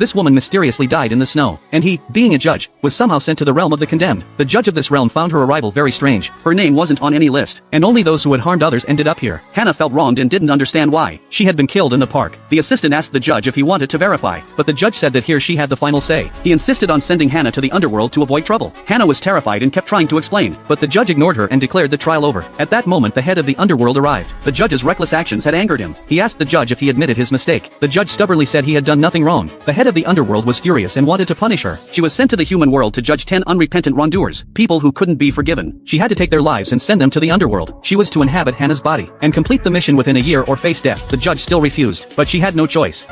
this woman mysteriously died in the snow, and he, being a judge, was somehow sent to the realm of the condemned. The judge of this realm found her arrival very strange. Her name wasn't on any list, and only those who had harmed others ended up here. Hannah felt wronged and didn't understand why. She had been killed in the park. The assistant asked the judge if he wanted to verify, but the judge said that here she had the final say. He insisted on sending Hannah to the underworld to avoid trouble. Hannah was terrified and kept trying to explain, but the judge ignored her and declared the trial over. At that moment the head of the underworld arrived. The judge's reckless actions had angered him. He asked the judge if he admitted his mistake. The judge stubbornly said he had done nothing wrong. The head of the underworld was furious and wanted to punish her. She was sent to the human world to judge 10 unrepentant wrongdoers, people who couldn't be forgiven. She had to take their lives and send them to the underworld. She was to inhabit Hannah's body and complete the mission within a year or face death. The judge still refused, but she had no choice.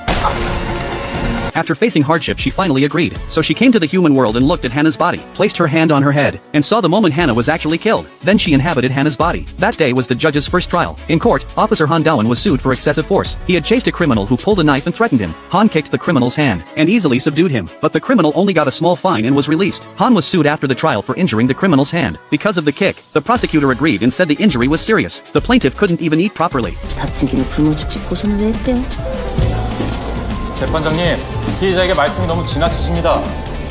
After facing hardship she finally agreed, so she came to the human world and looked at Hannah's body, placed her hand on her head, and saw the moment Hannah was actually killed. Then she inhabited Hannah's body. That day was the judge's first trial. In court, Officer Han Dowan was sued for excessive force. He had chased a criminal who pulled a knife and threatened him. Han kicked the criminal's hand, and easily subdued him, but the criminal only got a small fine and was released. Han was sued after the trial for injuring the criminal's hand. Because of the kick, the prosecutor agreed and said the injury was serious. The plaintiff couldn't even eat properly. 다친 김에 굶어 죽지 고소는 왜 했대요? 재판장님, 피해자에게 말씀이 너무 지나치십니다.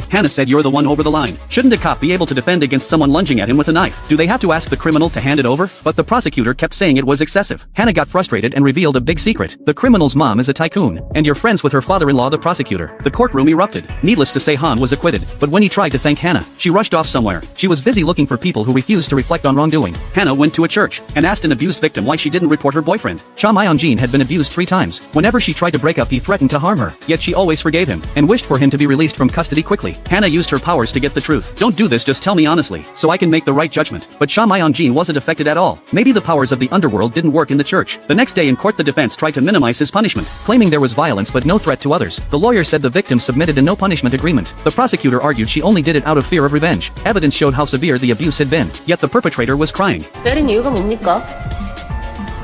Hannah said you're the one over the line. Shouldn't a cop be able to defend against someone lunging at him with a knife? Do they have to ask the criminal to hand it over? But the prosecutor kept saying it was excessive. Hannah got frustrated and revealed a big secret. The criminal's mom is a tycoon, and you're friends with her father-in-law, the prosecutor. The courtroom erupted. Needless to say, Han was acquitted. But when he tried to thank Hannah, she rushed off somewhere. She was busy looking for people who refused to reflect on wrongdoing. Hannah went to a church and asked an abused victim why she didn't report her boyfriend. Cha Myung-jin had been abused 3 times. Whenever she tried to break up, he threatened to harm her. Yet she always forgave him and wished for him to be released from custody quickly. Hannah used her power to get the truth. Don't do this, just tell me honestly, so I can make the right judgment. But Cha Myung-jin wasn't affected at all. Maybe the powers of the underworld didn't work in the church. The next day in court the defense tried to minimize his punishment, claiming there was violence but no threat to others. The lawyer said the victim submitted a no-punishment agreement. The prosecutor argued she only did it out of fear of revenge. Evidence showed how severe the abuse had been. Yet the perpetrator was crying. 때린 이유가 뭡니까?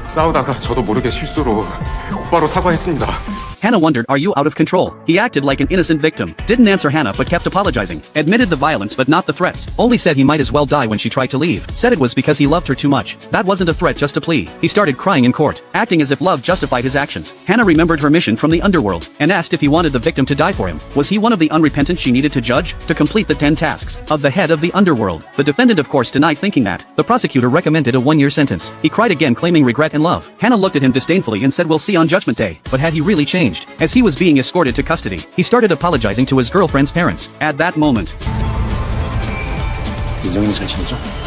싸우다가 저도 모르게 실수로 오빠로 사과했습니다. Hannah wondered, are you out of control? He acted like an innocent victim. Didn't answer Hannah but kept apologizing. Admitted the violence but not the threats. Only said he might as well die when she tried to leave. Said it was because he loved her too much. That wasn't a threat, just a plea. He started crying in court, acting as if love justified his actions. Hannah remembered her mission from the underworld and asked if he wanted the victim to die for him. Was he one of the unrepentant she needed to judge? To complete the 10 tasks of the head of the underworld. The defendant of course denied thinking that. The prosecutor recommended a 1-year sentence. He cried again, claiming regret and love. Hannah looked at him disdainfully and said, we'll see on Judgment Day. But had he really changed? As he was being escorted to custody, he started apologizing to his girlfriend's parents. At that moment, 민정이는 잘 지내죠?